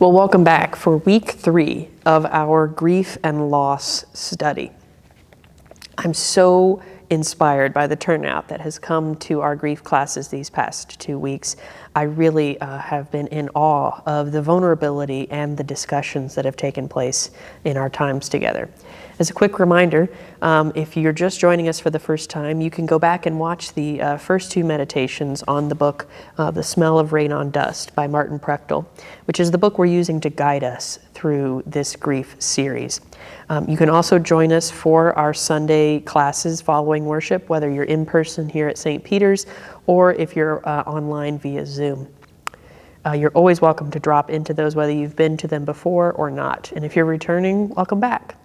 Well, welcome back for week 3 of our grief and loss study. I'm so inspired by the turnout that has come to our grief classes these past 2 weeks. I really have been in awe of the vulnerability and the discussions that have taken place in our times together. As a quick reminder, if you're just joining us for the first time, you can go back and watch the first 2 meditations on the book, The Smell of Rain on Dust by Martin Prechtel, which is the book we're using to guide us through this grief series. You can also join us for our Sunday classes following worship, whether you're in person here at St. Peter's or if you're online via Zoom. You're always welcome to drop into those, whether you've been to them before or not. And if you're returning, welcome back.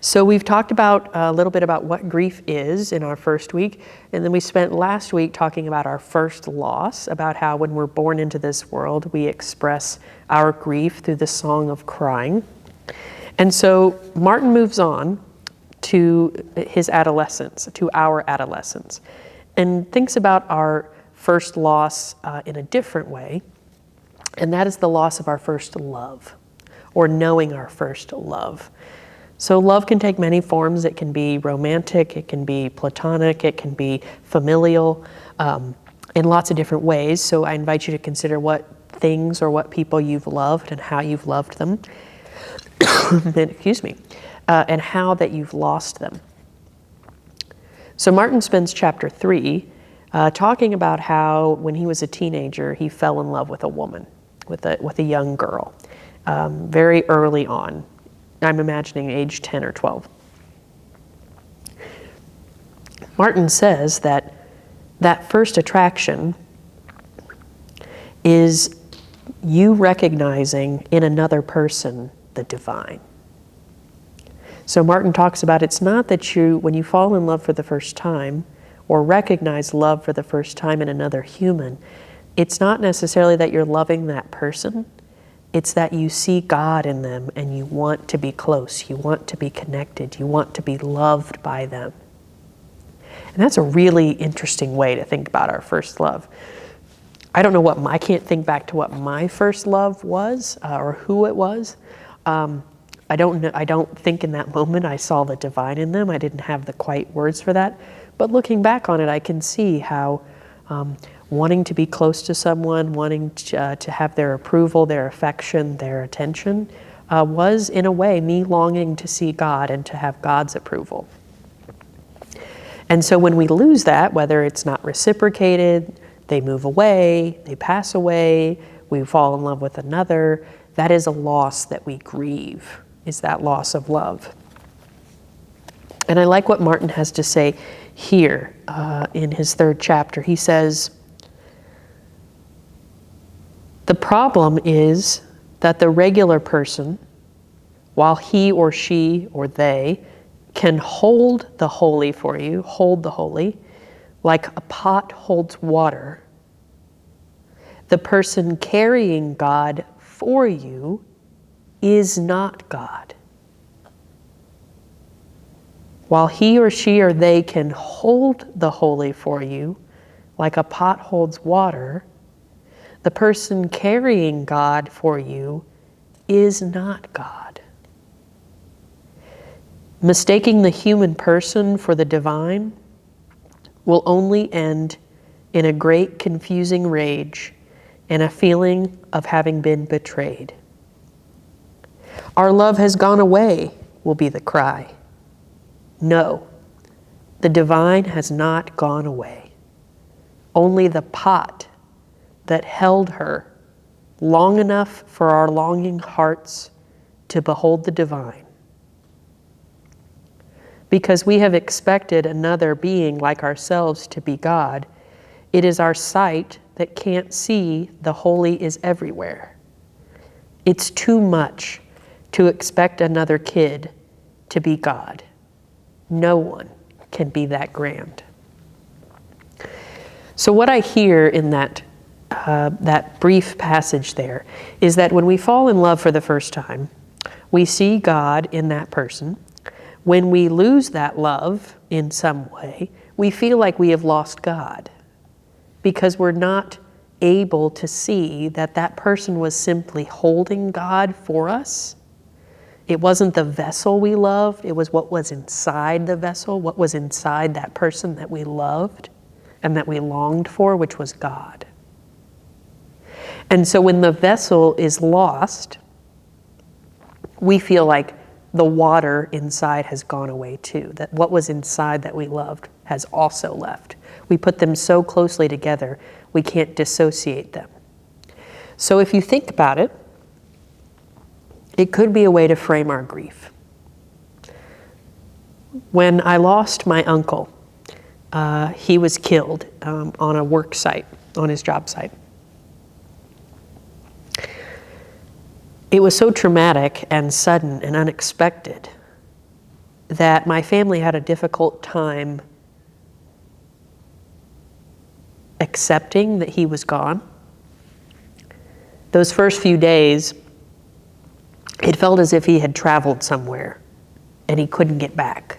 So we've talked about a little bit about what grief is in our first week, and then we spent last week talking about our first loss, about how when we're born into this world, we express our grief through the song of crying. And so Martin moves on to his adolescence, to our adolescence, and thinks about our first loss in a different way, and that is the loss of our first love, or knowing our first love. So love can take many forms. It can be romantic, it can be platonic, it can be familial, in lots of different ways. So I invite you to consider what things or what people you've loved and how you've loved them. Excuse me, and how that you've lost them. So Martin spends chapter 3 talking about how when he was a teenager, he fell in love with a woman, with a young girl, very early on. I'm imagining age 10 or 12. Martin says that that first attraction is you recognizing in another person the divine. So Martin talks about it's not that when you fall in love for the first time or recognize love for the first time in another human, it's not necessarily that you're loving that person. It's that you see God in them and you want to be close, you want to be connected, you want to be loved by them. And that's a really interesting way to think about our first love. I don't know I can't think back to what my first love was or who it was. I don't think in that moment I saw the divine in them. I didn't have the quite words for that. But looking back on it, I can see how wanting to be close to someone, wanting to have their approval, their affection, their attention, was in a way me longing to see God and to have God's approval. And so when we lose that, whether it's not reciprocated, they move away, they pass away, we fall in love with another, that is a loss that we grieve, is that loss of love. And I like what Martin has to say here in his 3rd chapter. He says, the problem is that the regular person, while he or she or they can hold the holy for you, hold the holy, like a pot holds water, the person carrying God for you is not God. While he or she or they can hold the holy for you, like a pot holds water, the person carrying God for you is not God. Mistaking the human person for the divine will only end in a great confusing rage and a feeling of having been betrayed. Our love has gone away, will be the cry. No, the divine has not gone away. Only the pot that held her long enough for our longing hearts to behold the divine. Because we have expected another being like ourselves to be God, it is our sight that can't see the holy is everywhere. It's too much to expect another kid to be God. No one can be that grand. So what I hear in that brief passage there is that when we fall in love for the first time, we see God in that person. When we lose that love in some way, we feel like we have lost God because we're not able to see that that person was simply holding God for us. It wasn't the vessel we loved, it was what was inside the vessel, what was inside that person that we loved and that we longed for, which was God. And so when the vessel is lost, we feel like the water inside has gone away too, that what was inside that we loved has also left. We put them so closely together, we can't dissociate them. So if you think about it, it could be a way to frame our grief. When I lost my uncle, he was killed on a work site, on his job site. It was so traumatic and sudden and unexpected that my family had a difficult time accepting that he was gone. Those first few days, it felt as if he had traveled somewhere and he couldn't get back.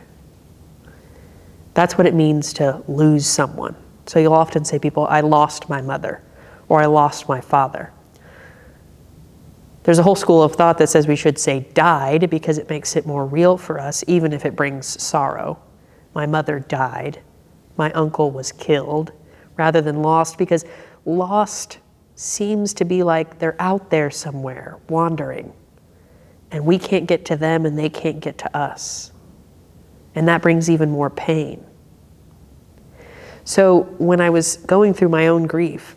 That's what it means to lose someone. So you'll often say, people, I lost my mother, or I lost my father. There's a whole school of thought that says we should say died because it makes it more real for us, even if it brings sorrow. My mother died. My uncle was killed, rather than lost, because lost seems to be like they're out there somewhere, wandering. And we can't get to them and they can't get to us. And that brings even more pain. So when I was going through my own grief,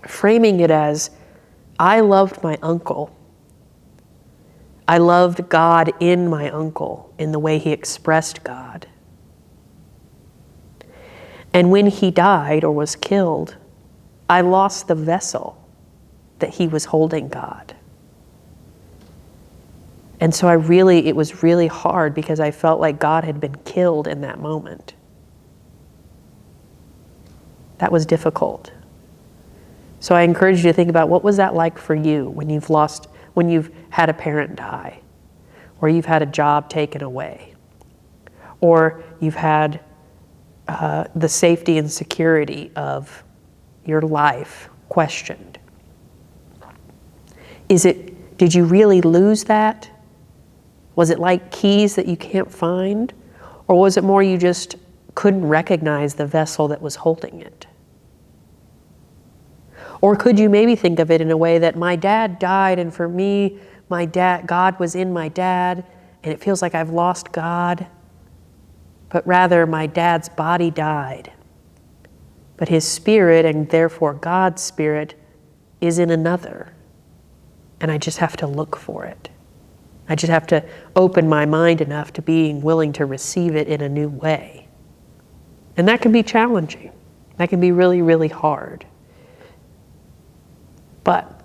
framing it as, I loved my uncle. I loved God in my uncle, in the way he expressed God. And when he died or was killed, I lost the vessel that he was holding God. And so it was really hard because I felt like God had been killed in that moment. That was difficult. So I encourage you to think about, what was that like for you when you've had a parent die, or you've had a job taken away, or you've had the safety and security of your life questioned? Did you really lose that? Was it like keys that you can't find? Or was it more you just couldn't recognize the vessel that was holding it? Or could you maybe think of it in a way that my dad died, and for me, God was in my dad, and it feels like I've lost God, but rather my dad's body died, but his spirit, and therefore God's spirit, is in another, and I just have to look for it. I just have to open my mind enough to being willing to receive it in a new way. And that can be challenging. That can be really, really hard. But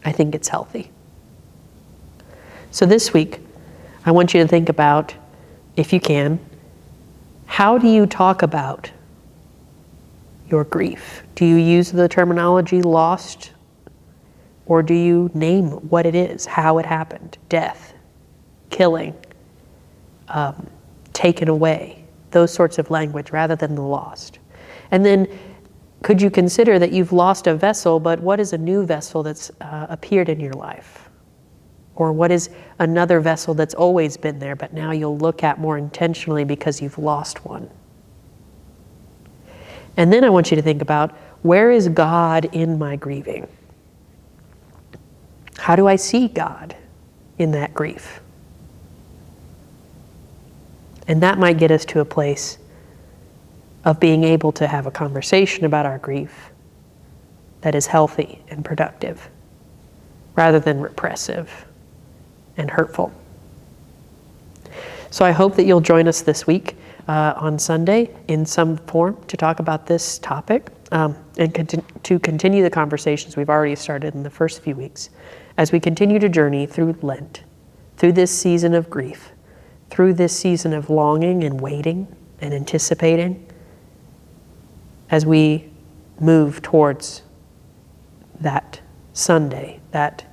I think it's healthy. So this week, I want you to think about, if you can, how do you talk about your grief? Do you use the terminology lost? Or do you name what it is, how it happened? Death, killing, taken away, those sorts of language rather than the lost. And then could you consider that you've lost a vessel, but what is a new vessel that's appeared in your life? Or what is another vessel that's always been there, but now you'll look at more intentionally because you've lost one? And then I want you to think about, where is God in my grieving? How do I see God in that grief? And that might get us to a place of being able to have a conversation about our grief that is healthy and productive, rather than repressive and hurtful. So I hope that you'll join us this week on Sunday in some form to talk about this topic and to continue the conversations we've already started in the first few weeks as we continue to journey through Lent, through this season of grief, through this season of longing and waiting and anticipating, as we move towards that Sunday, that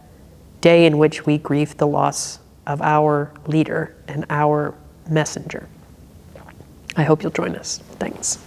day in which we grieve the loss of our leader and our messenger. I hope you'll join us. Thanks.